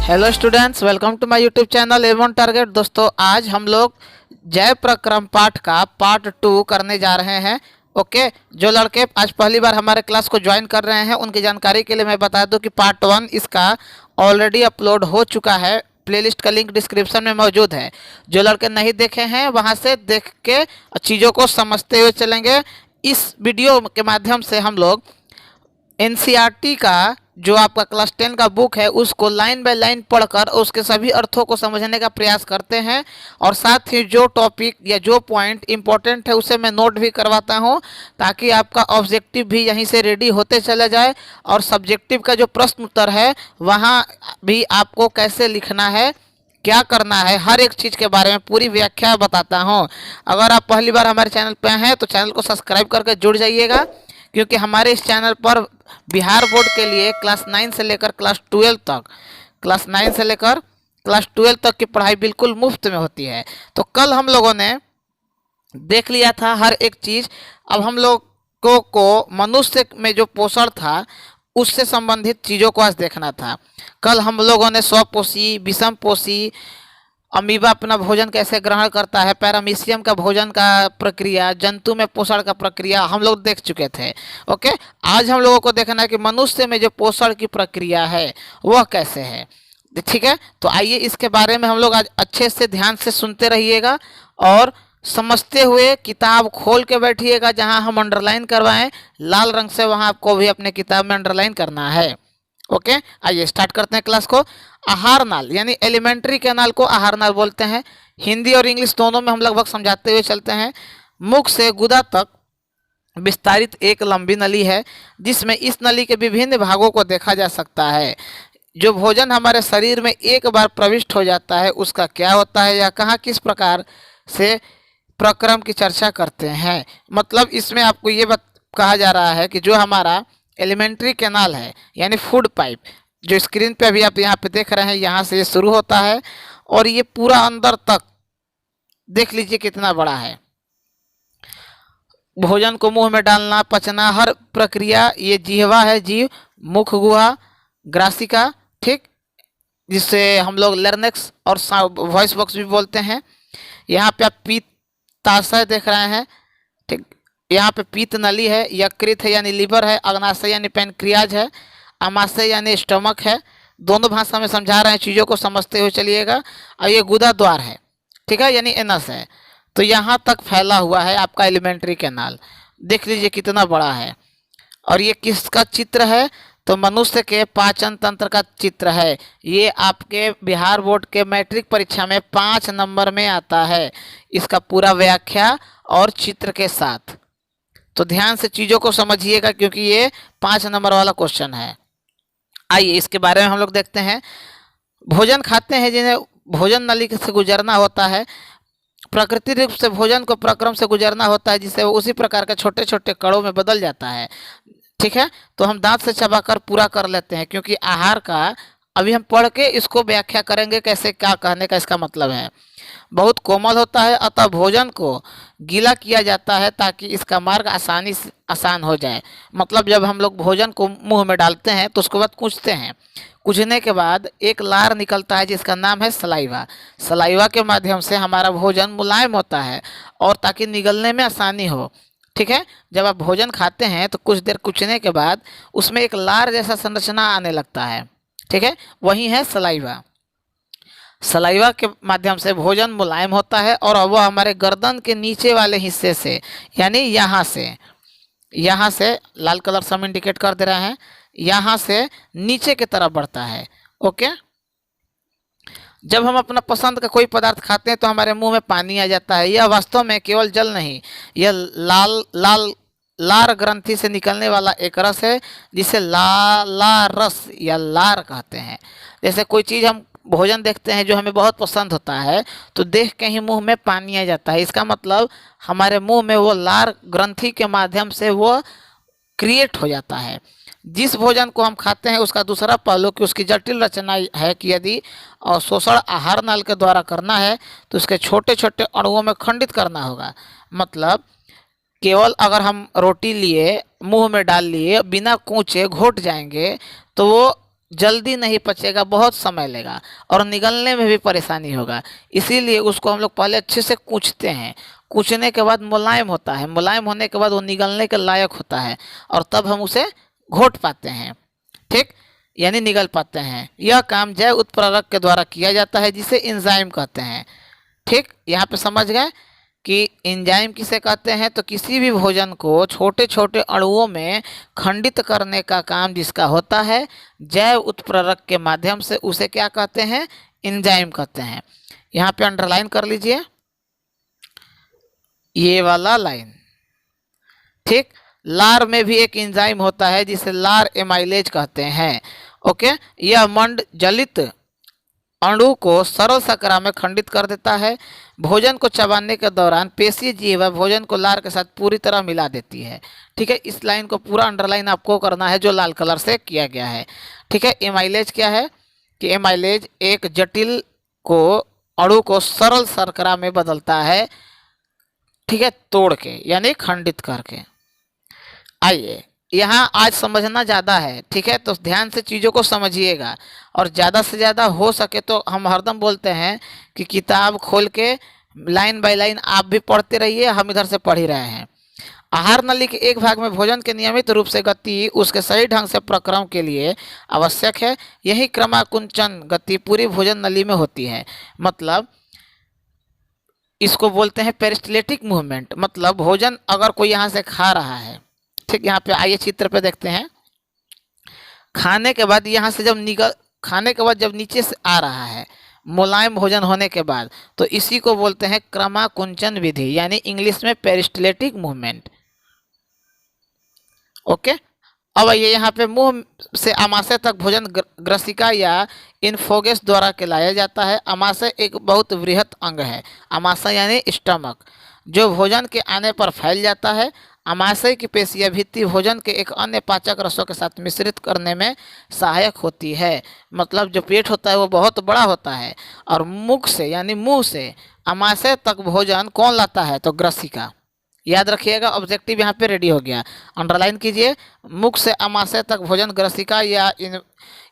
Hello students, welcome to my YouTube channel A one target. दोस्तों, आज हम लोग जय प्रक्रम पाठ का पार्ट 2 करने जा रहे हैं। ओके, जो लड़के आज पहली बार हमारे क्लास को ज्वाइन कर रहे हैं उनकी जानकारी के लिए मैं बता दूं कि पार्ट 1 इसका ऑलरेडी अपलोड हो चुका है। प्लेलिस्ट का लिंक डिस्क्रिप्शन में मौजूद है। जो लड़के नहीं देखे हैं वहां से देख के चीज़ों को समझते हुए चलेंगे। इस वीडियो के माध्यम से हम लोग एनसीईआरटी का जो आपका क्लास 10 का बुक है उसको लाइन बाय लाइन पढ़कर उसके सभी अर्थों को समझने का प्रयास करते हैं, और साथ ही जो टॉपिक या जो पॉइंट इम्पोर्टेंट है उसे मैं नोट भी करवाता हूं, ताकि आपका ऑब्जेक्टिव भी यहीं से रेडी होते चले जाए। और सब्जेक्टिव का जो प्रश्न उत्तर है वहां भी आपको कैसे लिखना है, क्या करना है, हर एक चीज़ के बारे में पूरी व्याख्या बताता हूँ। अगर आप पहली बार हमारे चैनल पर हैं तो चैनल को सब्सक्राइब करके जुड़ जाइएगा, क्योंकि हमारे इस चैनल पर बिहार बोर्ड के लिए क्लास 9 से लेकर क्लास 12 तक की पढ़ाई बिल्कुल मुफ्त में होती है। तो कल हम लोगों ने देख लिया था हर एक चीज़। अब हम लोगों को मनुष्य में जो पोषण था उससे संबंधित चीज़ों को आज देखना था। कल हम लोगों ने स्वपोषी, विषमपोषी, अमीबा अपना भोजन कैसे ग्रहण करता है, पैरामीशियम का भोजन का प्रक्रिया, जंतु में पोषण का प्रक्रिया हम लोग देख चुके थे। ओके, आज हम लोगों को देखना है कि मनुष्य में जो पोषण की प्रक्रिया है वह कैसे है। ठीक है, तो आइए इसके बारे में हम लोग आज अच्छे से ध्यान से सुनते रहिएगा और समझते हुए किताब खोल के बैठिएगा। जहां हम अंडरलाइन करवाएं लाल रंग से, वहां आपको भी अपने किताब में अंडरलाइन करना है। ओके, आइए स्टार्ट करते हैं क्लास को। आहार नाल यानी एलिमेंट्री कैनाल को आहार नाल बोलते हैं। हिंदी और इंग्लिश दोनों में हम लगभग समझाते हुए चलते हैं। मुख से गुदा तक विस्तारित एक लंबी नली है, जिसमें इस नली के विभिन्न भागों को देखा जा सकता है। जो भोजन हमारे शरीर में एक बार प्रविष्ट हो जाता है उसका क्या होता है या कहाँ किस प्रकार से प्रक्रम की चर्चा करते हैं। मतलब इसमें आपको ये कहा जा रहा है कि जो हमारा एलिमेंट्री कैनाल है यानी फूड पाइप, जो स्क्रीन पे अभी आप यहाँ पे देख रहे हैं, यहाँ से ये शुरू होता है और ये पूरा अंदर तक देख लीजिए कितना बड़ा है। भोजन को मुंह में डालना, पचना, हर प्रक्रिया, ये जिह्वा है, जीव, मुख गुहा, ग्रासिका, ठीक, जिससे हम लोग लर्नेक्स और वॉइस बॉक्स भी बोलते हैं। यहाँ पे आप पित्ताशय देख रहे हैं, ठीक, यहाँ पे पीत नली है, यकृत है यानी लीवर है, अग्नाशय यानी पैनक्रियाज है, अमाशय यानी स्टमक है। दोनों भाषा में समझा रहे हैं, चीज़ों को समझते हुए चलिएगा। और ये गुदा द्वार है, ठीक है, यानी एनस है। तो यहाँ तक फैला हुआ है आपका एलिमेंट्री कैनाल। देख लीजिए कितना बड़ा है। और ये किसका चित्र है? तो मनुष्य के पाचन तंत्र का चित्र है। ये आपके बिहार बोर्ड के मैट्रिक परीक्षा में 5 नंबर में आता है, इसका पूरा व्याख्या और चित्र के साथ। तो ध्यान से चीज़ों को समझिएगा, क्योंकि ये 5 नंबर वाला क्वेश्चन है। आइए इसके बारे में हम लोग देखते हैं। भोजन खाते हैं जिन्हें भोजन नली से गुजरना होता है। प्रकृति रूप से भोजन को प्रक्रम से गुजरना होता है, जिससे वो उसी प्रकार के छोटे छोटे कणों में बदल जाता है। ठीक है, तो हम दांत से चबाकर पूरा कर लेते हैं, क्योंकि आहार का अभी हम पढ़ के इसको व्याख्या करेंगे कैसे, क्या कहने का इसका मतलब है। बहुत कोमल होता है, अतः भोजन को गीला किया जाता है ताकि इसका मार्ग आसान हो जाए। मतलब जब हम लोग भोजन को मुंह में डालते हैं तो उसके बाद कूचते हैं। कूचने के बाद एक लार निकलता है जिसका नाम है सलाइवा। सलाइवा के माध्यम से हमारा भोजन मुलायम होता है और ताकि निगलने में आसानी हो। ठीक है, जब आप भोजन खाते हैं तो कुछ देर कुचने के बाद उसमें एक लार जैसा संरचना आने लगता है। ठीक है, वही है सलाइवा। सलाइवा के माध्यम से भोजन मुलायम होता है और वह हमारे गर्दन के नीचे वाले हिस्से से, यानी यहाँ से लाल कलर से हम इंडिकेट कर दे रहे हैं, यहाँ से नीचे की तरफ बढ़ता है। ओके, जब हम अपना पसंद का कोई पदार्थ खाते हैं तो हमारे मुंह में पानी आ जाता है। यह वास्तव में केवल जल नहीं, यह लार ग्रंथि से निकलने वाला एक रस है, जिसे लारस या लार कहते हैं। जैसे कोई चीज़ हम भोजन देखते हैं जो हमें बहुत पसंद होता है तो देख के ही मुंह में पानी आ जाता है। इसका मतलब हमारे मुंह में वो लार ग्रंथि के माध्यम से वो क्रिएट हो जाता है। जिस भोजन को हम खाते हैं उसका दूसरा पहलू कि उसकी जटिल रचना है कि यदि शोषण आहार नाल के द्वारा करना है तो उसके छोटे छोटे अणुओं में खंडित करना होगा। मतलब केवल अगर हम रोटी लिए, मुंह में डाल लिए, बिना कूचे घोट जाएंगे तो वो जल्दी नहीं पचेगा, बहुत समय लेगा और निगलने में भी परेशानी होगा। इसीलिए उसको हम लोग पहले अच्छे से कूचते हैं। कूचने के बाद मुलायम होता है, मुलायम होने के बाद वो निगलने के लायक होता है और तब हम उसे घोट पाते हैं, ठीक, यानी निगल पाते हैं। यह काम जैव उत्प्रेरक के द्वारा किया जाता है जिसे एंजाइम कहते हैं। ठीक, यहाँ पे समझ गए कि एंजाइम किसे कहते हैं। तो किसी भी भोजन को छोटे छोटे अणुओं में खंडित करने का काम जिसका होता है जैव उत्प्रेरक के माध्यम से, उसे क्या कहते हैं, एंजाइम कहते हैं। यहाँ पे अंडरलाइन कर लीजिए ये वाला लाइन, ठीक। लार में भी एक एंजाइम होता है जिसे लार एमाइलेज कहते हैं। ओके, यह मंड जलित अणु को सरल शर्करा में खंडित कर देता है। भोजन को चबाने के दौरान पेशीय जीवा भोजन को लार के साथ पूरी तरह मिला देती है। ठीक है, इस लाइन को पूरा अंडरलाइन आपको करना है जो लाल कलर से किया गया है। ठीक है, एमाइलेज क्या है कि एमाइलेज एक जटिल को अणु को सरल शर्करा में बदलता है, ठीक है, तोड़ के यानी खंडित करके। आइए, यहाँ आज समझना ज़्यादा है, ठीक है, तो ध्यान से चीज़ों को समझिएगा और ज़्यादा से ज़्यादा हो सके तो हम हरदम बोलते हैं कि किताब खोल के लाइन बाय लाइन आप भी पढ़ते रहिए, हम इधर से पढ़ ही रहे हैं। आहार नली के एक भाग में भोजन के नियमित रूप से गति उसके सही ढंग से प्रक्रम के लिए आवश्यक है। यही क्रमाकुंचन गति पूरी भोजन नली में होती है। मतलब इसको बोलते हैं पेरिस्टलेटिक मूवमेंट। मतलब भोजन अगर कोई यहाँ से खा रहा है, ठीक, यहाँ पे आइए चित्र पे देखते हैं। खाने के बाद यहाँ से खाने के बाद जब नीचे से आ रहा है मुलायम भोजन होने के बाद, तो इसी को बोलते हैं क्रमाकुंचन विधि, यानी इंग्लिश में पेरिस्टलेटिक मूवमेंट। ओके, अब ये यहाँ पे मुंह से आमाशय तक भोजन ग्रसिका या इन्फोगेस द्वारा खिलाया जाता है। आमाशय एक बहुत वृहत अंग है, आमाशय यानी स्टमक, जो भोजन के आने पर फैल जाता है। आमाशय की पेशियाँ भित्ति भोजन के एक अन्य पाचक रसों के साथ मिश्रित करने में सहायक होती है। मतलब जो पेट होता है वो बहुत बड़ा होता है और मुख से यानी मुंह से आमाशय तक भोजन कौन लाता है, तो ग्रसिका। याद रखिएगा, ऑब्जेक्टिव यहाँ पे रेडी हो गया, अंडरलाइन कीजिए। मुख से आमाशय तक भोजन ग्रसिका या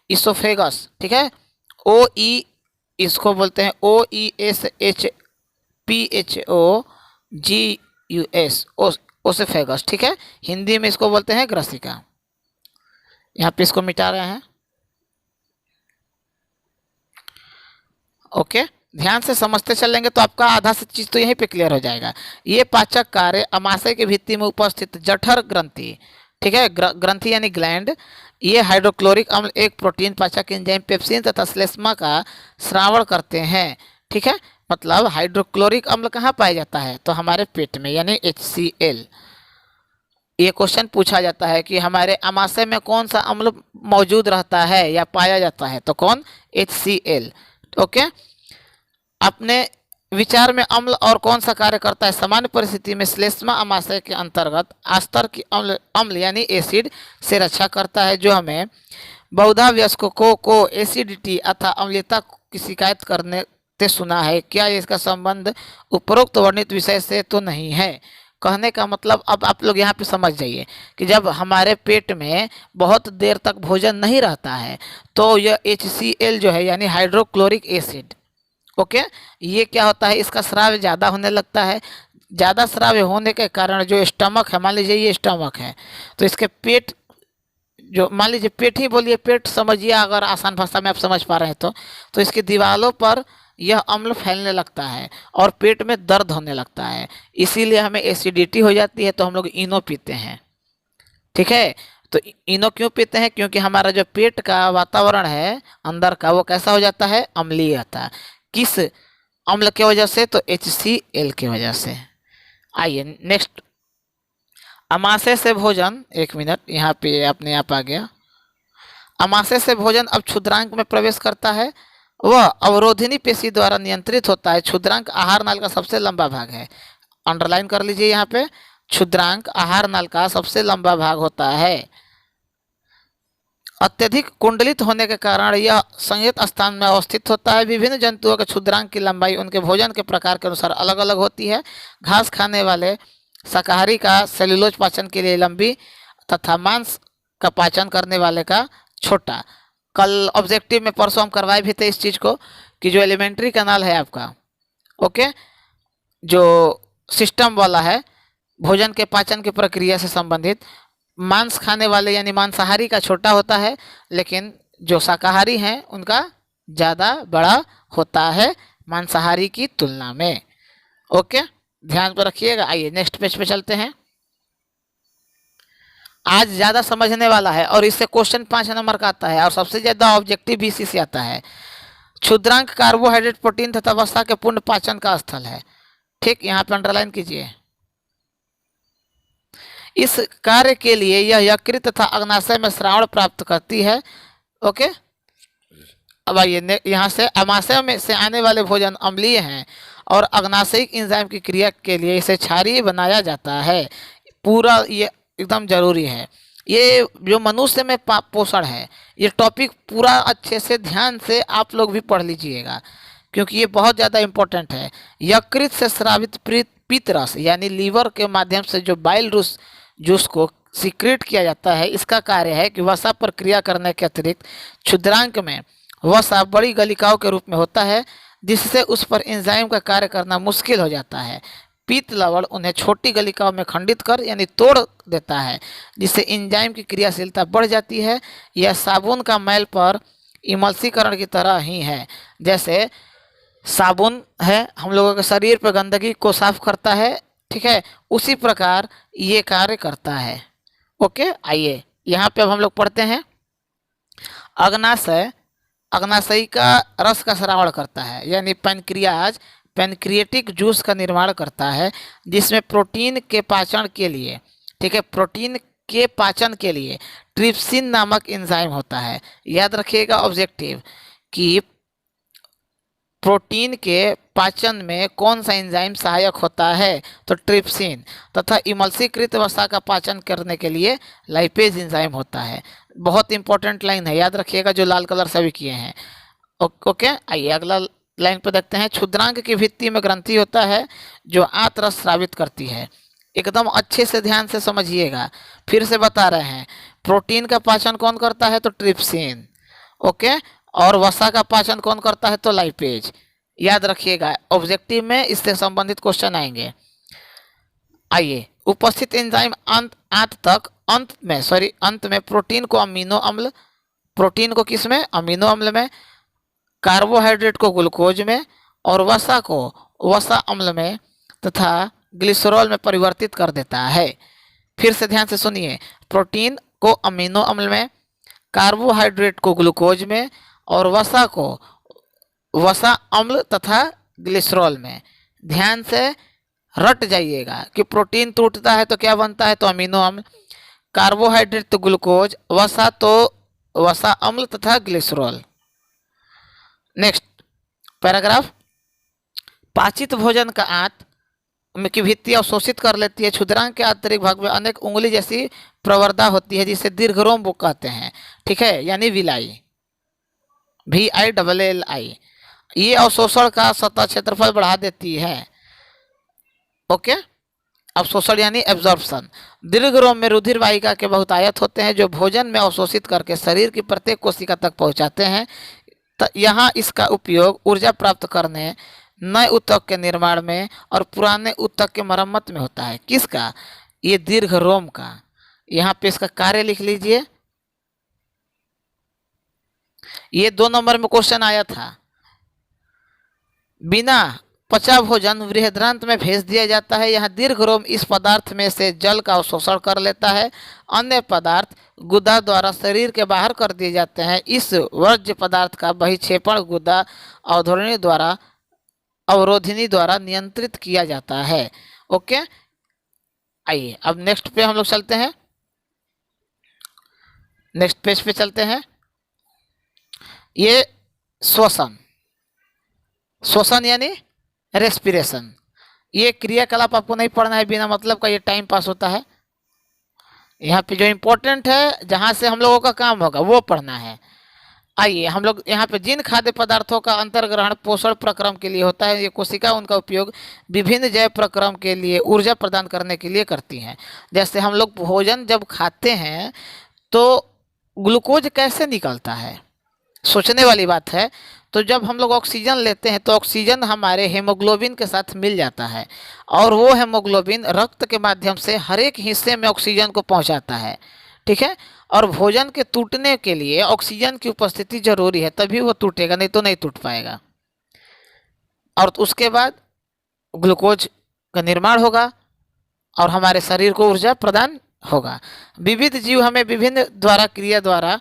इसोफेगस, ठीक है, ओ ई इसको बोलते हैं OESHPHOGUS ओसेफेगस, ठीक है, हिंदी में इसको बोलते हैं ग्रसिका। यहाँ पे इसको मिटा रहे हैं। ओके, ध्यान से समझते चलेंगे तो आपका आधा से चीज़ तो यहीं पे क्लियर हो जाएगा। ये पाचक कार्य आमाशय की भित्ति में उपस्थित जठर ग्रंथि, ठीक है, ग्रंथि यानी ग्लैंड, ये हाइड्रोक्लोरिक अम्ल एक प्रोटीन पाचक एंजाइम पेप्सिन तथा श्लेष्मा का श्रावण करते हैं। ठीक है, मतलब हाइड्रोक्लोरिक अम्ल कहाँ पाया जाता है, तो हमारे पेट में यानी HCl। ये क्वेश्चन पूछा जाता है कि हमारे आमाशय में कौन सा अम्ल मौजूद रहता है या पाया जाता है, तो कौन, HCl। ओके, अपने विचार में अम्ल और कौन सा कार्य करता है। सामान्य परिस्थिति में श्लेष्मा आमाशय के अंतर्गत आस्तर की अम्ल यानी एसिड से रक्षा करता है, जो हमें बहुधा वयस्कों को एसिडिटी अथवा अम्लता की शिकायत करने से सुना है। क्या इसका संबंध उपरोक्त वर्णित विषय से तो नहीं है। कहने का मतलब अब आप लोग यहाँ पे समझ जाइए कि जब हमारे पेट में बहुत देर तक भोजन नहीं रहता है तो यह HCl जो है यानी हाइड्रोक्लोरिक एसिड, ओके, ये क्या होता है, इसका स्राव ज़्यादा होने लगता है। ज़्यादा स्राव होने के कारण जो स्टमक है, मान लीजिए ये स्टमक है, तो इसके पेट जो, मान लीजिए पेट ही बोलिए, पेट समझिए अगर आसान भाषा में आप समझ पा रहे हैं तो इसकी दीवारों पर यह अम्ल फैलने लगता है और पेट में दर्द होने लगता है। इसीलिए हमें एसिडिटी हो जाती है तो हम लोग इनो पीते हैं। ठीक है, तो इनो क्यों पीते हैं, क्योंकि हमारा जो पेट का वातावरण है अंदर का वो कैसा हो जाता है, अम्लीय होता है। किस अम्ल की वजह से, तो HCl की वजह से। आइए नेक्स्ट, आमाशय से भोजन, एक मिनट यहाँ पे अपने आप आ गया। आमाशय से भोजन अब क्षुद्रांक में प्रवेश करता है, वह अवरोधिनी पेशी द्वारा नियंत्रित होता है। क्षुद्रांक आहार नाल का सबसे लंबा भाग है, अंडरलाइन कर लीजिए यहाँ पे, क्षुद्रांक आहार नाल का सबसे लंबा भाग होता है। अत्यधिक कुंडलित होने के कारण यह संयुक्त स्थान में अवस्थित होता है। विभिन्न जंतुओं के क्षुद्रांक की लंबाई उनके भोजन के प्रकार के अनुसार अलग अलग होती है। घास खाने वाले शाकाहारी का सेल्यूलोज पाचन के लिए लंबी तथा मांस का पाचन करने वाले का छोटा। कल ऑब्जेक्टिव में परसों हम करवाए भी थे इस चीज़ को कि जो एलिमेंट्री कैनाल है आपका, ओके, जो सिस्टम वाला है भोजन के पाचन की प्रक्रिया से संबंधित, मांस खाने वाले यानी मांसाहारी का छोटा होता है, लेकिन जो शाकाहारी हैं उनका ज़्यादा बड़ा होता है मांसाहारी की तुलना में। ओके, ध्यान पर रखिएगा। आइए नेक्स्ट पेज पे चलते हैं। आज ज़्यादा समझने वाला है और इससे क्वेश्चन 5 नंबर का आता है और सबसे ज़्यादा ऑब्जेक्टिव भी इसी से आता है। क्षुद्रांक कार्बोहाइड्रेट, प्रोटीन तथा वसा के पूर्ण पाचन का स्थल है। ठीक, यहाँ पे अंडरलाइन कीजिए। इस कार्य के लिए यह यकृत तथा अग्नाशय में श्रावण प्राप्त करती है। ओके, अब आइए यहाँ से अमाशय में से आने वाले भोजन अम्लीय हैं और अग्नाशयिक एंजाइम की क्रिया के लिए इसे क्षारीय बनाया जाता है। पूरा ये एकदम जरूरी है। ये जो मनुष्य में पोषण है, ये टॉपिक पूरा अच्छे से ध्यान से आप लोग भी पढ़ लीजिएगा क्योंकि ये बहुत ज़्यादा इम्पोर्टेंट है। यकृत से स्रावित पित्त रस यानी लीवर के माध्यम से जो बाइल जूस को सीक्रेट किया जाता है, इसका कार्य है कि वसा पर क्रिया करने के अतिरिक्त क्षुद्रांक में वसा बड़ी गलिकाओं के रूप में होता है, जिससे उस पर एंजाइम का कार्य करना मुश्किल हो जाता है। पित्त लवण उन्हें छोटी गलिकाओं में खंडित कर यानी तोड़ देता है, जिससे एंजाइम की क्रियाशीलता बढ़ जाती है। यह साबुन का मैल पर इमल्सीकरण की तरह ही है। जैसे साबुन है हम लोगों के शरीर पर गंदगी को साफ करता है, ठीक है, उसी प्रकार ये कार्य करता है। ओके, आइए यहाँ पे अब हम लोग पढ़ते हैं। अग्नाशय अग्नाशयी का रस का स्रावण करता है यानी पैनक्रियाज पैनक्रिएटिक जूस का निर्माण करता है, जिसमें प्रोटीन के पाचन के लिए, ठीक है, प्रोटीन के पाचन के लिए ट्रिप्सिन नामक एंजाइम होता है। याद रखिएगा ऑब्जेक्टिव कि प्रोटीन के पाचन में कौन सा एंजाइम सहायक होता है, तो ट्रिप्सिन, तथा इमल्सीकृत वसा का पाचन करने के लिए लाइपेज एंजाइम होता है। बहुत इंपॉर्टेंट लाइन है, याद रखिएगा, जो लाल कलर से भी किए हैं। ओके, आइए अगला लाइन पर देखते हैं। क्षुद्रांक की भित्ति में ग्रंथि होता है जो आंतरस स्रावित करती है। एकदम अच्छे से ध्यान से समझिएगा, फिर से बता रहे हैं। प्रोटीन का पाचन कौन करता है, तो ट्रिप्सिन, ओके, और वसा का पाचन कौन करता है, तो लाइपेज। याद रखिएगा, ऑब्जेक्टिव में इससे संबंधित क्वेश्चन आएंगे। आइए, उपस्थित एंजाइम अंत में प्रोटीन को अमीनो अम्ल, प्रोटीन को किस में, अमीनो अम्ल में, कार्बोहाइड्रेट को ग्लूकोज में और वसा को वसा अम्ल में तथा ग्लिसरॉल में परिवर्तित कर देता है। फिर से ध्यान से सुनिए, प्रोटीन को अमीनो अम्ल में, कार्बोहाइड्रेट को ग्लूकोज में और वसा को वसा अम्ल तथा ग्लिसरॉल में। ध्यान से रट जाइएगा कि प्रोटीन टूटता है तो क्या बनता है, तो अमीनो अम्ल, कार्बोहाइड्रेट तो ग्लूकोज, वसा तो वसा अम्ल तथा ग्लिसरॉल। Next paragraph. पाचित भोजन का आंत की भित्ति अवशोषित कर लेती है। क्षुद्रांक के आंतरिक भाग में अनेक उंगली जैसी प्रवर्धा होती है जिसे दीर्घरोम कहते हैं, ठीक है, यानी विलाई, VILLI। ये अवशोषण का सतह क्षेत्रफल बढ़ा देती है। ओके, अवशोषण यानी एब्जॉर्प्शन। दीर्घरोम में रुधिर वाहिका के बहुतायत होते हैं जो भोजन में अवशोषित करके शरीर की प्रत्येक कोशिका तक पहुंचाते हैं। यहाँ इसका उपयोग ऊर्जा प्राप्त करने, नए ऊतक के निर्माण में और पुराने ऊतक के मरम्मत में होता है। किसका, ये दीर्घरोम का। यहाँ पे इसका कार्य लिख लीजिए। ये 2 नंबर में क्वेश्चन आया था। बिना पचा भोजन बृहदान्त्र में भेज दिया जाता है। यहाँ दीर्घरोम इस पदार्थ में से जल का अवशोषण कर लेता है। अन्य पदार्थ गुदा द्वारा शरीर के बाहर कर दिए जाते हैं। इस वर्ज्य पदार्थ का बहिक्षेपण गुदा अवरोधिनी द्वारा नियंत्रित किया जाता है। ओके, आइए अब नेक्स्ट पे हम लोग चलते हैं। नेक्स्ट पेज पे चलते हैं। ये श्वसन यानी रेस्पिरेशन। ये क्रियाकलाप आपको नहीं पढ़ना है, बिना मतलब का ये टाइम पास होता है। यहाँ पे जो इम्पोर्टेंट है, जहाँ से हम लोगों का काम होगा वो पढ़ना है। आइए हम लोग यहाँ पे जिन खाद्य पदार्थों का अंतर्ग्रहण पोषण प्रक्रम के लिए होता है, ये कोशिका उनका उपयोग विभिन्न जैव प्रक्रम के लिए ऊर्जा प्रदान करने के लिए करती हैं। जैसे हम लोग भोजन जब खाते हैं तो ग्लूकोज कैसे निकलता है, सोचने वाली बात है। तो जब हम लोग ऑक्सीजन लेते हैं तो ऑक्सीजन हमारे हेमोग्लोबिन के साथ मिल जाता है और वो हेमोग्लोबिन रक्त के माध्यम से हर एक हिस्से में ऑक्सीजन को पहुंचाता है। ठीक है। और भोजन के टूटने के लिए ऑक्सीजन की उपस्थिति जरूरी है, तभी वो टूटेगा, नहीं तो नहीं टूट पाएगा। और उसके बाद ग्लूकोज का निर्माण होगा और हमारे शरीर को ऊर्जा प्रदान होगा। विविध जीव हमें विभिन्न क्रिया द्वारा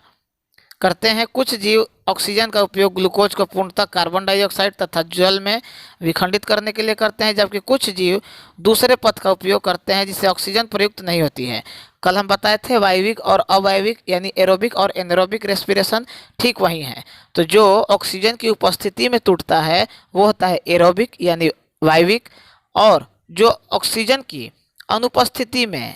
करते हैं। कुछ जीव ऑक्सीजन का उपयोग ग्लूकोज को पूर्णतः कार्बन डाइऑक्साइड तथा जल में विखंडित करने के लिए करते हैं, जबकि कुछ जीव दूसरे पथ का उपयोग करते हैं जिससे ऑक्सीजन प्रयुक्त नहीं होती है। कल हम बताए थे वायविक और अवायविक यानी एरोबिक और एनएरोबिक रेस्पिरेशन ठीक वही है। तो जो ऑक्सीजन की उपस्थिति में टूटता है वो होता है एरोबिक यानी वायविक, और जो ऑक्सीजन की अनुपस्थिति में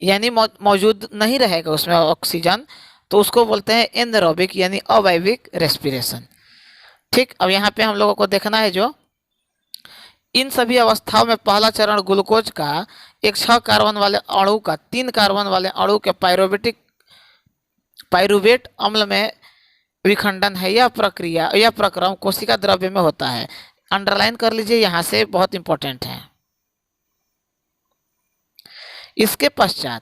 यानी मौजूद नहीं रहेगा उसमें ऑक्सीजन, तो उसको बोलते हैं एनएरोबिक यानी अवायविक रेस्पिरेशन। ठीक। अब यहाँ पे हम लोगों को देखना है जो इन सभी अवस्थाओं में पहला चरण ग्लूकोज का एक 6 कार्बन वाले अणु का 3 कार्बन वाले अणु के पाइरुवेट अम्ल में विखंडन है। यह प्रक्रम कोशिका द्रव्य में होता है। अंडरलाइन कर लीजिए, यहाँ से बहुत इंपॉर्टेंट है। इसके पश्चात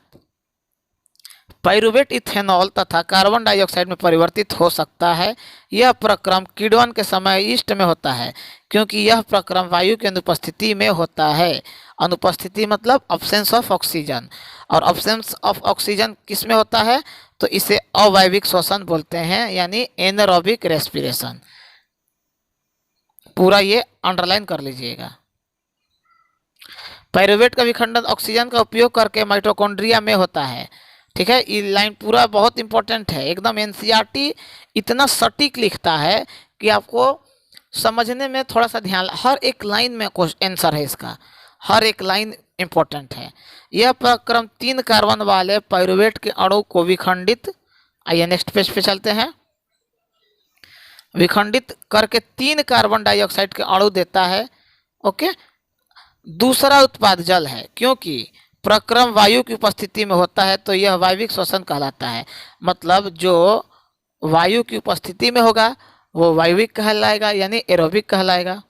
पाइरुवेट इथेनॉल तथा कार्बन डाइऑक्साइड में परिवर्तित हो सकता है। यह प्रक्रम किण्वन के समय ईस्ट में होता है क्योंकि यह प्रक्रम वायु की अनुपस्थिति में होता है। अनुपस्थिति मतलब अब्सेंस ऑफ ऑक्सीजन, और अब्सेंस ऑफ ऑक्सीजन किस में होता है, तो इसे अवायविक श्वसन बोलते हैं यानी एनएरोबिक रेस्पिरेशन। पूरा ये अंडरलाइन कर लीजिएगा। पाइरुवेट का विखंडन ऑक्सीजन का उपयोग करके माइटोकॉन्ड्रिया में होता है। ठीक है। ये लाइन पूरा बहुत इंपॉर्टेंट है, एकदम एनसीईआरटी इतना सटीक लिखता है कि आपको समझने में थोड़ा सा ध्यान, हर एक लाइन में आंसर है इसका, हर एक लाइन इंपॉर्टेंट है। यह प्रक्रम 3 कार्बन वाले पाइरुवेट के अणु को विखंडित, आइए नेक्स्ट पेज पे चलते हैं, विखंडित करके 3 कार्बन डाइऑक्साइड के अणु देता है। ओके। दूसरा उत्पाद जल है। क्योंकि प्रक्रम वायु की उपस्थिति में होता है तो यह वायविक श्वसन कहलाता है। मतलब जो वायु की उपस्थिति में होगा वो वायविक कहलाएगा यानी एरोबिक कहलाएगा।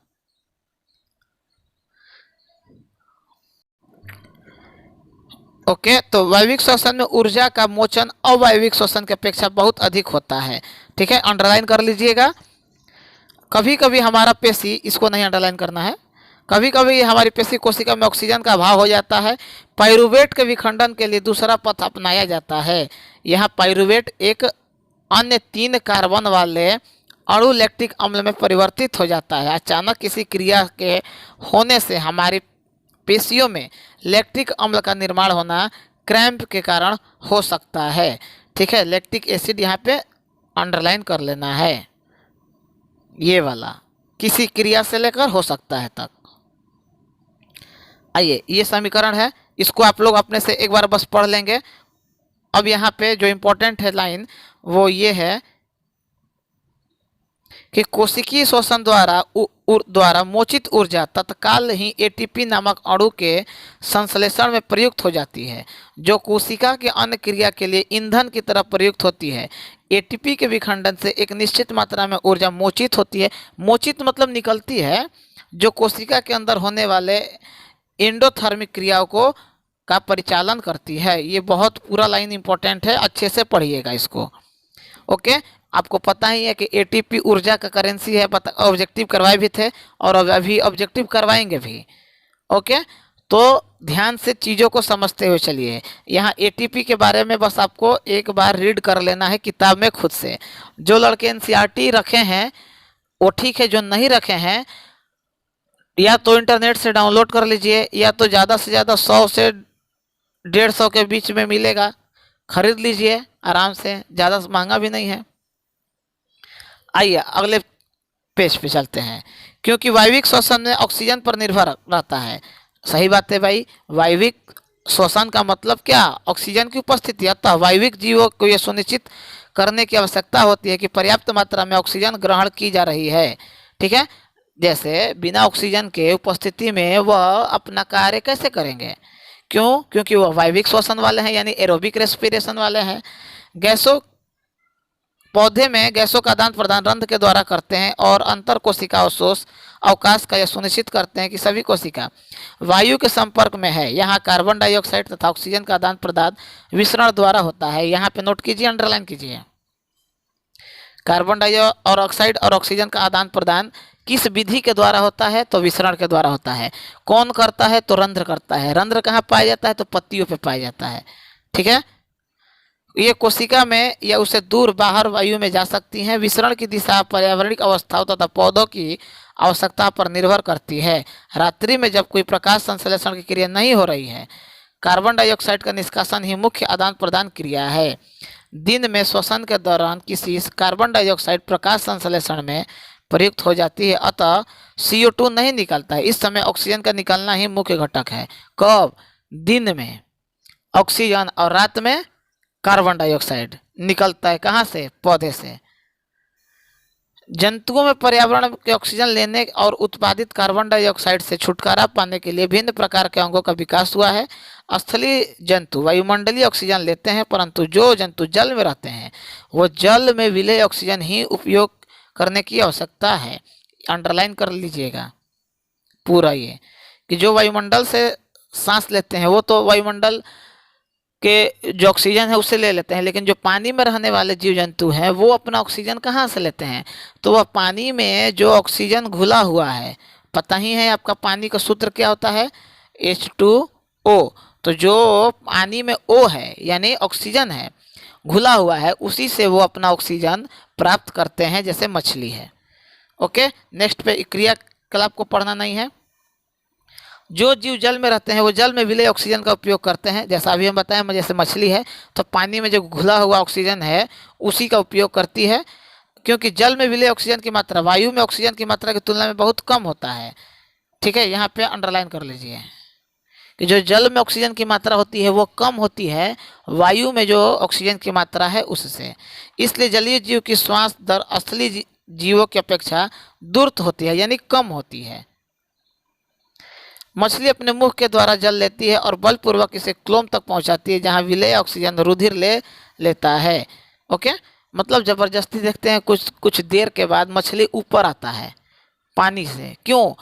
ओके। तो वायविक श्वसन में ऊर्जा का मोचन अवायविक श्वसन की अपेक्षा बहुत अधिक होता है। ठीक है। अंडरलाइन कर लीजिएगा। कभी कभी हमारा पेशी, इसको नहीं अंडरलाइन करना है, कभी कभी हमारी पेशी कोशिका में ऑक्सीजन का अभाव हो जाता है। पाइरुवेट के विखंडन के लिए दूसरा पथ अपनाया जाता है। यहाँ पाइरुवेट एक अन्य 3 कार्बन वाले अणु लैक्टिक अम्ल में परिवर्तित हो जाता है। अचानक किसी क्रिया के होने से हमारी पेशियों में लैक्टिक अम्ल का निर्माण होना क्रैम्प के कारण हो सकता है। ठीक है। लैक्टिक एसिड यहाँ पे अंडरलाइन कर लेना है, ये वाला किसी क्रिया से लेकर हो सकता है तक। आइए, ये समीकरण है, इसको आप लोग अपने से एक बार बस पढ़ लेंगे। अब यहाँ पे जो इम्पोर्टेंट है लाइन वो ये है कि कोशिकीय शोषण द्वारा मोचित ऊर्जा तत्काल ही एटीपी नामक अणु के संश्लेषण में प्रयुक्त हो जाती है, जो कोशिका के अन्य क्रिया के लिए ईंधन की तरह प्रयुक्त होती है। एटीपी के विखंडन से एक निश्चित मात्रा में ऊर्जा मोचित होती है। मोचित मतलब निकलती है, जो कोशिका के अंदर होने वाले एंडोथर्मिक क्रियाओं को का परिचालन करती है। ये बहुत पूरा लाइन इंपॉर्टेंट है, अच्छे से पढ़िएगा इसको। ओके। आपको पता ही है कि एटीपी ऊर्जा का करेंसी है, ऑब्जेक्टिव करवाए भी थे और अभी ऑब्जेक्टिव करवाएंगे भी। ओके। तो ध्यान से चीज़ों को समझते हुए चलिए। यहाँ एटीपी के बारे में बस आपको एक बार रीड कर लेना है किताब में खुद से। जो लड़के एनसीईआरटी रखे हैं वो ठीक है, जो नहीं रखे हैं या तो इंटरनेट से डाउनलोड कर लीजिए, या तो ज़्यादा से ज़्यादा 100 से 150 के बीच में मिलेगा, खरीद लीजिए आराम से, ज़्यादा महंगा भी नहीं है। आइए अगले पेज पे चलते हैं। क्योंकि वायविक श्वसन में ऑक्सीजन पर निर्भर रहता है। सही बात है भाई, वायविक श्वसन का मतलब क्या, ऑक्सीजन की उपस्थिति। अतः वायविक जीवों को यह सुनिश्चित करने की आवश्यकता होती है कि पर्याप्त मात्रा में ऑक्सीजन ग्रहण की जा रही है। ठीक है। जैसे बिना ऑक्सीजन के उपस्थिति में वह अपना कार्य कैसे करेंगे, क्यों, क्योंकि वह वायविक श्वसन वाले हैं यानी एरोबिक रेस्पिरेशन वाले हैं। गैसों पौधे में गैसों का आदान प्रदान रंध्र के द्वारा करते हैं और अंतर कोशिका अवशोष अवकाश का यह सुनिश्चित करते हैं कि सभी कोशिका वायु के संपर्क में है। यहाँ कार्बन डाइऑक्साइड तथा ऑक्सीजन का आदान प्रदान विसरण द्वारा होता है। यहाँ पे नोट कीजिए, अंडरलाइन कीजिए। कार्बन डाइऑक्साइड और ऑक्सीजन का आदान प्रदान किस विधि के द्वारा होता है? तो विसरण के द्वारा होता है। कौन करता है? तो रंध्र करता है। रंध्र कहाँ पाया जाता है? तो पत्तियों पे पाया जाता है। ठीक है, ये कोशिका में या उससे दूर बाहर वायु में जा सकती हैं। विसरण की दिशा पर्यावरणिक अवस्थाओं तथा पौधों की आवश्यकता पर निर्भर करती है। रात्रि में जब कोई प्रकाश संश्लेषण की क्रिया नहीं हो रही है, कार्बन डाइऑक्साइड का निष्कासन ही मुख्य आदान प्रदान क्रिया है। दिन में श्वसन के दौरान किसी कार्बन डाइऑक्साइड प्रकाश संश्लेषण में प्रयुक्त हो जाती है, अतः CO2 नहीं निकलता है। इस समय ऑक्सीजन का निकलना ही मुख्य घटक है। कब? दिन में ऑक्सीजन और रात में कार्बन डाइऑक्साइड निकलता है। कहाँ से? पौधे से। जंतुओं में पर्यावरण के ऑक्सीजन लेने और उत्पादित कार्बन डाइऑक्साइड से छुटकारा पाने के लिए विभिन्न प्रकार के अंगों का विकास हुआ है। स्थलीय जंतु वायुमंडलीय ऑक्सीजन लेते हैं, परंतु जो जंतु जल में रहते हैं वो जल में विलेय ऑक्सीजन ही उपयोग करने की आवश्यकता है। अंडरलाइन कर लीजिएगा पूरा ये, कि जो वायुमंडल से सांस लेते हैं वो तो वायुमंडल के जो ऑक्सीजन है उससे ले लेते हैं, लेकिन जो पानी में रहने वाले जीव जंतु हैं वो अपना ऑक्सीजन कहाँ से लेते हैं? तो वह पानी में जो ऑक्सीजन घुला हुआ है, पता ही है आपका पानी का सूत्र क्या होता है? H2O। तो जो पानी में O है यानी ऑक्सीजन है, घुला हुआ है, उसी से वो अपना ऑक्सीजन प्राप्त करते हैं, जैसे मछली है। ओके, नेक्स्ट पे क्रियाकलाप को पढ़ना नहीं है। जो जीव जल में रहते हैं वो जल में विलेय ऑक्सीजन का उपयोग करते हैं। जैसा अभी हम बताएं, जैसे मछली है तो पानी में जो घुला हुआ ऑक्सीजन है उसी का उपयोग करती है, क्योंकि जल में विलेय ऑक्सीजन की मात्रा वायु में ऑक्सीजन की मात्रा की तुलना में बहुत कम होता है। ठीक है, यहाँ पे अंडरलाइन कर लीजिए कि जो जल में ऑक्सीजन की मात्रा होती है वो कम होती है वायु में जो ऑक्सीजन की मात्रा है उससे। इसलिए जलीय जीव की श्वास दर स्थलीय जीवों की अपेक्षा द्रुत होती है, यानी कम होती है। मछली अपने मुख के द्वारा जल लेती है और बलपूर्वक इसे क्लोम तक पहुंचाती है, जहां विलेय ऑक्सीजन रुधिर ले लेता है। ओके, मतलब जबरदस्ती देखते हैं कुछ देर के बाद मछली ऊपर आता है पानी से। क्यों?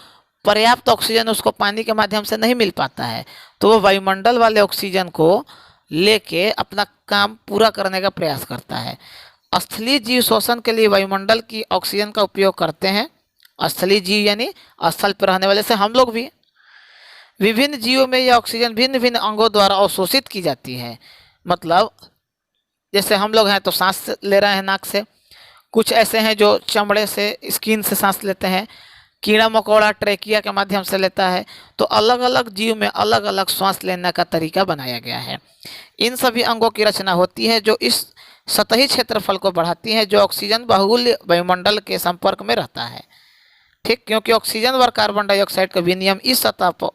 पर्याप्त ऑक्सीजन उसको पानी के माध्यम से नहीं मिल पाता है, तो वो वायुमंडल वाले ऑक्सीजन को लेके अपना काम पूरा करने का प्रयास करता है। स्थलीय जीव श्वसन के लिए वायुमंडल की ऑक्सीजन का उपयोग करते हैं। स्थलीय जीव यानी स्थल पर रहने वाले से हम लोग भी। विभिन्न जीवों में यह ऑक्सीजन भिन्न भिन्न अंगों द्वारा अवशोषित की जाती है। मतलब जैसे हम लोग हैं तो सांस ले रहे हैं नाक से, कुछ ऐसे हैं जो चमड़े से स्किन से सांस लेते हैं, कीड़ा मकोड़ा ट्रेकिया के माध्यम से लेता है। तो अलग अलग जीव में अलग अलग श्वास लेने का तरीका बनाया गया है। इन सभी अंगों की रचना होती है जो इस सतही क्षेत्रफल को बढ़ाती है जो ऑक्सीजन बहुल्य वायुमंडल के संपर्क में रहता है। ठीक, क्योंकि ऑक्सीजन व कार्बन डाइऑक्साइड का विनिमय इस सतह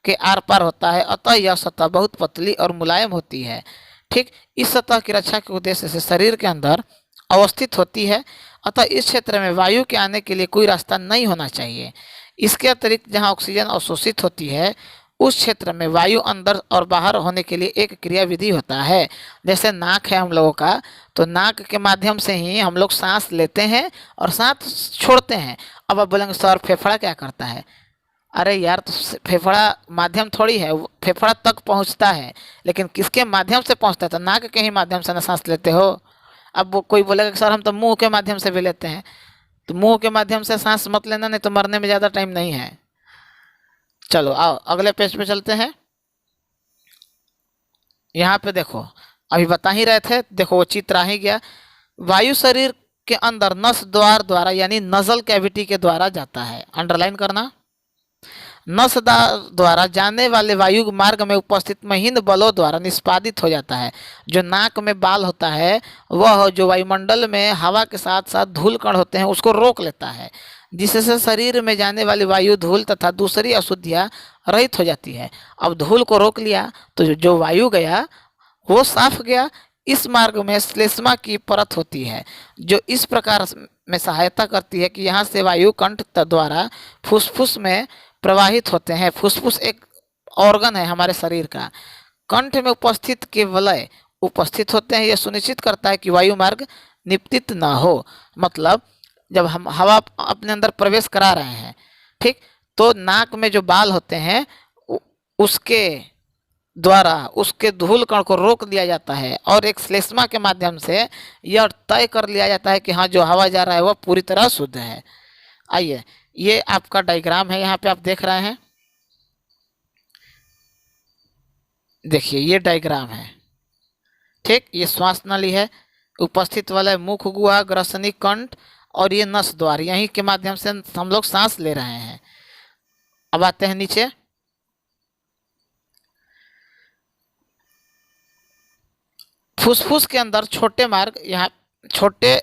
के आर पार होता है, अतः यह सतह बहुत पतली और मुलायम होती है। ठीक, इस सतह की रक्षा के उद्देश्य से शरीर के अंदर अवस्थित होती है, अतः इस क्षेत्र में वायु के आने के लिए कोई रास्ता नहीं होना चाहिए। इसके अतिरिक्त जहां ऑक्सीजन अवशोषित होती है उस क्षेत्र में वायु अंदर और बाहर होने के लिए एक क्रियाविधि होता है। जैसे नाक है हम लोगों का, तो नाक के माध्यम से ही हम लोग सांस लेते हैं और सांस छोड़ते हैं। अब आप बोलेंगे सर फेफड़ा क्या करता है? अरे यार, तो फेफड़ा माध्यम थोड़ी है, फेफड़ा तक पहुंचता है, लेकिन किसके माध्यम से पहुंचता है? तो नाक के ही माध्यम से ना सांस लेते हो। अब वो कोई बोलेगा सर हम तो मुंह के माध्यम से भी लेते हैं, तो मुंह के माध्यम से सांस मत लेना, नहीं तो मरने में ज़्यादा टाइम नहीं है। चलो आओ अगले पेज पे चलते हैं। यहाँ पे देखो, अभी बता ही रहे थे, देखो वो चित्र आ ही गया। वायु शरीर के अंदर नस द्वारा यानी नजल कैविटी के द्वारा जाता है। अंडरलाइन करना। नस द्वारा जाने वाले वायु मार्ग में उपस्थित महीन बलों द्वारा निष्पादित हो जाता है। जो नाक में बाल होता है वह जो वायुमंडल में हवा के साथ साथ धूल कण होते हैं उसको रोक लेता है, जिससे शरीर में जाने वाली वायु धूल तथा दूसरी अशुद्धियाँ रहित हो जाती है। अब धूल को रोक लिया तो जो वायु गया वो साफ गया। इस मार्ग में श्लेष्मा की परत होती है जो इस प्रकार में सहायता करती है कि यहाँ से वायु कंठ द्वारा फुसफुस में प्रवाहित होते हैं। फुसफुस एक ऑर्गन है हमारे शरीर का। कंठ में उपस्थित के वलय उपस्थित होते हैं। यह सुनिश्चित करता है कि वायु मार्ग निपतित ना हो। मतलब जब हम हवा अपने अंदर प्रवेश करा रहे हैं, ठीक, तो नाक में जो बाल होते हैं उसके द्वारा उसके धूल कण को रोक दिया जाता है और एक श्लेष्मा के माध्यम से यह तय कर लिया जाता है कि हाँ, जो हवा जा रहा है वह पूरी तरह शुद्ध है। आइए, ये आपका डायग्राम है, यहाँ पे आप देख रहे हैं, देखिए ये डायग्राम है, ठीक। ये श्वास नली है, उपस्थित वाला मुख गुहा, ग्रसनी, कंठ और ये नस द्वार, यहीं के माध्यम से हम लोग सांस ले रहे हैं। अब आते हैं नीचे। फुसफुस के अंदर छोटे मार्ग, यहाँ छोटे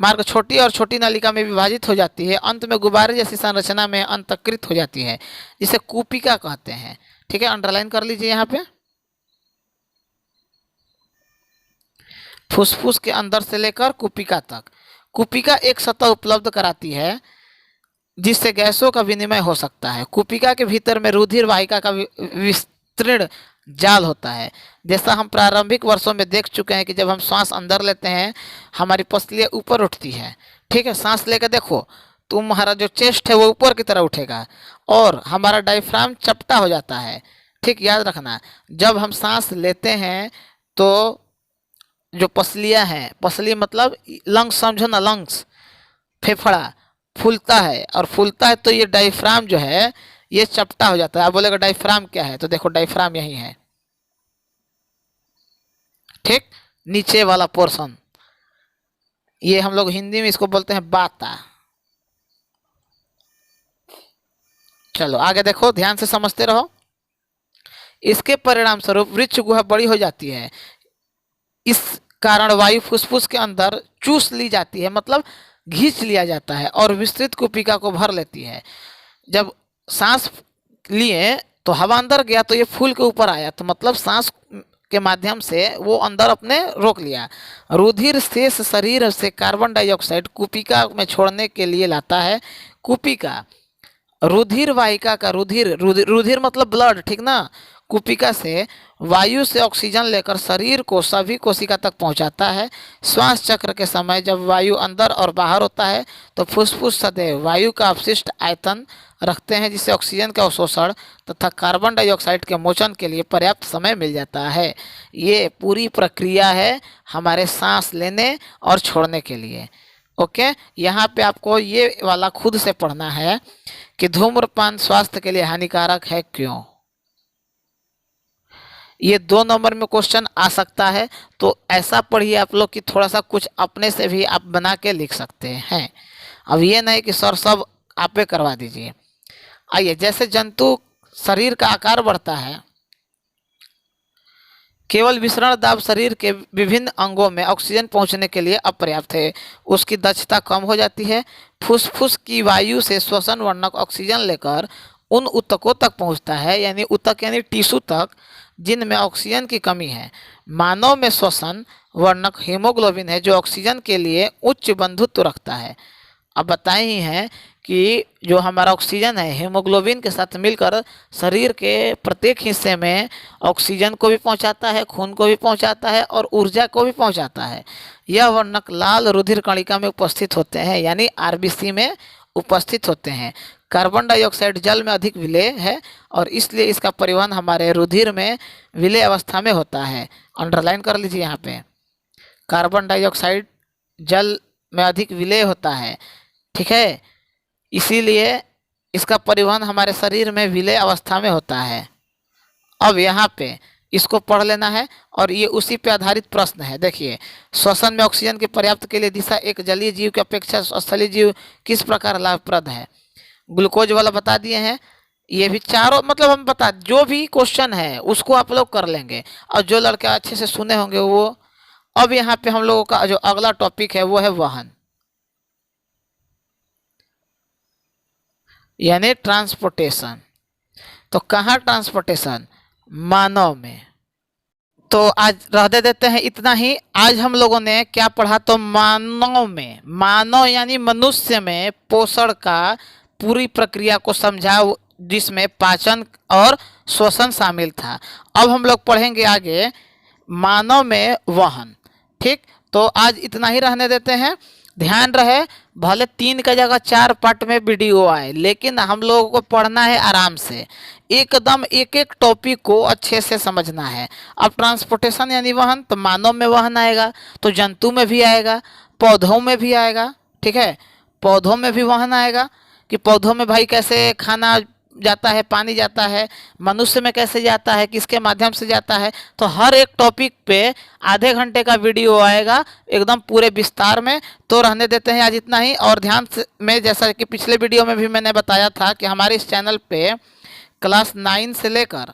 मार्ग छोटी और छोटी नलिका में विभाजित हो जाती है, अंत में गुब्बारे जैसी संरचना में अंतकृत हो जाती है, जिसे कूपिका कहते हैं। ठीक है, अंडरलाइन कर लीजिए यहाँ पे। फुसफुस के अंदर से लेकर कूपिका तक, कूपिका एक सतह उपलब्ध कराती है जिससे गैसों का विनिमय हो सकता है। कूपिका के भीतर में रुधिर वाहिका का विस्तृण जाल होता है। जैसा हम प्रारंभिक वर्षों में देख चुके हैं कि जब हम सांस अंदर लेते हैं हमारी पसलियाँ ऊपर उठती है, ठीक है। सांस लेकर देखो, तुम्हारा जो चेस्ट है वो ऊपर की तरफ उठेगा और हमारा डायफ्राम चपटा हो जाता है, ठीक। याद रखना, जब हम सांस लेते हैं तो जो पसलियाँ हैं, पसली मतलब लंग्स, समझो ना, लंग्स, फेफड़ा फूलता है और फूलता है तो ये डायफ्राम जो है ये चपटा हो जाता है। आप बोलेगा डायफ्राम क्या है, तो देखो डायफ्राम यही है, ठीक, नीचे वाला पोर्शन। ये हम लोग हिंदी में इसको बोलते हैं बाता। चलो आगे देखो, ध्यान से समझते रहो। इसके परिणाम स्वरूप वृक्ष गुहा बड़ी हो जाती है। इस कारण वायु फुसफुस के अंदर चूस ली जाती है, मतलब घींच लिया जाता है और विस्तृत कूपिका को भर लेती है। जब सांस लिए तो हवा अंदर गया तो ये फूल के ऊपर आया, तो मतलब सांस के माध्यम से वो अंदर अपने रोक लिया। रुधिर शेष शरीर से कार्बन डाइऑक्साइड कूपिका में छोड़ने के लिए लाता है। कूपिका रुधिर वाहिका का रुधिर मतलब ब्लड, ठीक ना। कूपिका से वायु से ऑक्सीजन लेकर शरीर को सभी कोशिका तक पहुंचाता है। श्वास चक्र के समय जब वायु अंदर और बाहर होता है तो फुसफुस सदैव वायु का अपशिष्ट आयतन रखते हैं, जिससे ऑक्सीजन का अवशोषण तथा कार्बन डाइऑक्साइड के मोचन के लिए पर्याप्त समय मिल जाता है। ये पूरी प्रक्रिया है हमारे सांस लेने और छोड़ने के लिए। ओके, यहाँ पे आपको ये वाला खुद से पढ़ना है कि धूम्रपान स्वास्थ्य के लिए हानिकारक है, क्यों। ये 2 नंबर में क्वेश्चन आ सकता है, तो ऐसा पढ़िए आप लोग कि थोड़ा सा कुछ अपने से भी आप बना के लिख सकते हैं। अब ये नहीं कि सर सब आपे करवा दीजिए। आइए, जैसे जंतु शरीर का आकार बढ़ता है, केवल विसरण दाब शरीर के विभिन्न अंगों में ऑक्सीजन पहुंचने के लिए अपर्याप्त है, उसकी दक्षता कम हो जाती है। फुसफुस की वायु से श्वसन वर्णक ऑक्सीजन लेकर उन ऊतकों तक पहुंचता है, यानी ऊतक यानी टिश्यू तक, जिनमें ऑक्सीजन की कमी है। मानव में श्वसन वर्णक हीमोग्लोबिन है जो ऑक्सीजन के लिए उच्च बंधुत्व रखता है। अब बताए ही हैं कि जो हमारा ऑक्सीजन है हीमोग्लोबिन के साथ मिलकर शरीर के प्रत्येक हिस्से में ऑक्सीजन को भी पहुंचाता है, खून को भी पहुंचाता है और ऊर्जा को भी पहुंचाता है। यह वर्णक लाल रुधिर कणिका में उपस्थित होते हैं, यानी आरबीसी में उपस्थित होते हैं। कार्बन डाइऑक्साइड जल में अधिक विलेय है और इसलिए इसका परिवहन हमारे रुधिर में विलेय अवस्था में होता है। अंडरलाइन कर लीजिए यहाँ पे, कार्बन डाइऑक्साइड जल में अधिक विलेय होता है, ठीक है, इसीलिए इसका परिवहन हमारे शरीर में विलेय अवस्था में होता है। अब यहाँ पे इसको पढ़ लेना है और ये उसी पे आधारित प्रश्न है। देखिए, श्वसन में ऑक्सीजन की पर्याप्त के लिए दिशा एक जलीय जीव की अपेक्षा स्थलीय जीव किस प्रकार लाभप्रद है। ग्लूकोज वाला बता दिए हैं। ये भी चारों मतलब हम बता, जो भी क्वेश्चन है उसको आप लोग कर लेंगे और जो लड़के अच्छे से सुने होंगे वो। अब यहाँ पे हम लोगों का जो अगला टॉपिक है वो है वाहन, यानी ट्रांसपोर्टेशन। तो कहाँ ट्रांसपोर्टेशन, मानव में। तो आज रह देते हैं इतना ही। आज हम लोगों ने क्या पढ़ा, तो मानव में, मानव यानी मनुष्य में पोषण का पूरी प्रक्रिया को समझा, जिसमें पाचन और श्वसन शामिल था। अब हम लोग पढ़ेंगे आगे मानव में वहन, ठीक। तो आज इतना ही रहने देते हैं। ध्यान रहे, भले 3 का जगह 4 पार्ट में वीडियो आए, लेकिन हम लोगों को पढ़ना है आराम से, एकदम एक एक टॉपिक को अच्छे से समझना है। अब ट्रांसपोर्टेशन यानी वाहन, तो मानव में वाहन आएगा, तो जंतु में भी आएगा, पौधों में भी आएगा। ठीक है, पौधों में भी वाहन आएगा कि पौधों में भाई कैसे खाना जाता है, पानी जाता है, मनुष्य में कैसे जाता है, किसके माध्यम से जाता है। तो हर एक टॉपिक पे आधे घंटे का वीडियो आएगा एकदम पूरे विस्तार में। तो रहने देते हैं आज इतना ही। और ध्यान में, जैसा कि पिछले वीडियो में भी मैंने बताया था कि हमारे इस चैनल पे क्लास 9 से लेकर,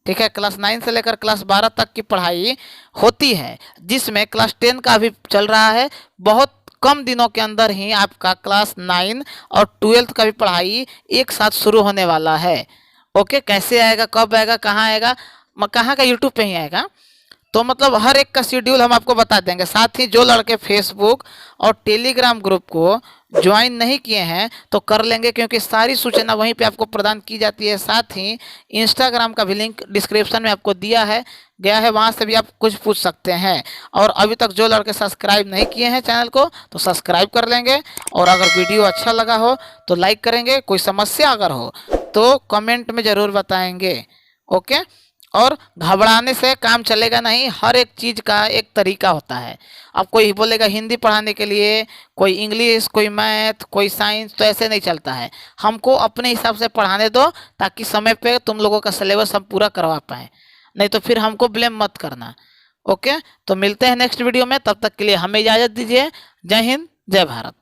ठीक है, क्लास 9 से लेकर क्लास 12 तक की पढ़ाई होती है, जिसमें क्लास 10 का भी चल रहा है। बहुत कम दिनों के अंदर ही आपका क्लास 9 और 12th का भी पढ़ाई एक साथ शुरू होने वाला है। ओके, कैसे आएगा, कब आएगा, कहाँ आएगा, कहाँ का, यूट्यूब पे ही आएगा। तो मतलब हर एक का शेड्यूल हम आपको बता देंगे। साथ ही जो लड़के फेसबुक और टेलीग्राम ग्रुप को ज्वाइन नहीं किए हैं तो कर लेंगे, क्योंकि सारी सूचना वहीं पे आपको प्रदान की जाती है। साथ ही इंस्टाग्राम का भी लिंक डिस्क्रिप्शन में आपको दिया है गया है, वहाँ से भी आप कुछ पूछ सकते हैं। और अभी तक जो लड़के सब्सक्राइब नहीं किए हैं चैनल को, तो सब्सक्राइब कर लेंगे। और अगर वीडियो अच्छा लगा हो तो लाइक करेंगे। कोई समस्या अगर हो तो कमेंट में ज़रूर बताएंगे। ओके, और घबराने से काम चलेगा नहीं। हर एक चीज़ का एक तरीका होता है। अब कोई बोलेगा हिंदी पढ़ाने के लिए, कोई इंग्लिश, कोई मैथ, कोई साइंस, तो ऐसे नहीं चलता है। हमको अपने हिसाब से पढ़ाने दो, ताकि समय पे तुम लोगों का सिलेबस हम पूरा करवा पाएँ, नहीं तो फिर हमको ब्लेम मत करना। ओके, तो मिलते हैं नेक्स्ट वीडियो में, तब तक के लिए हमें इजाज़त दीजिए। जय हिंद, जय भारत।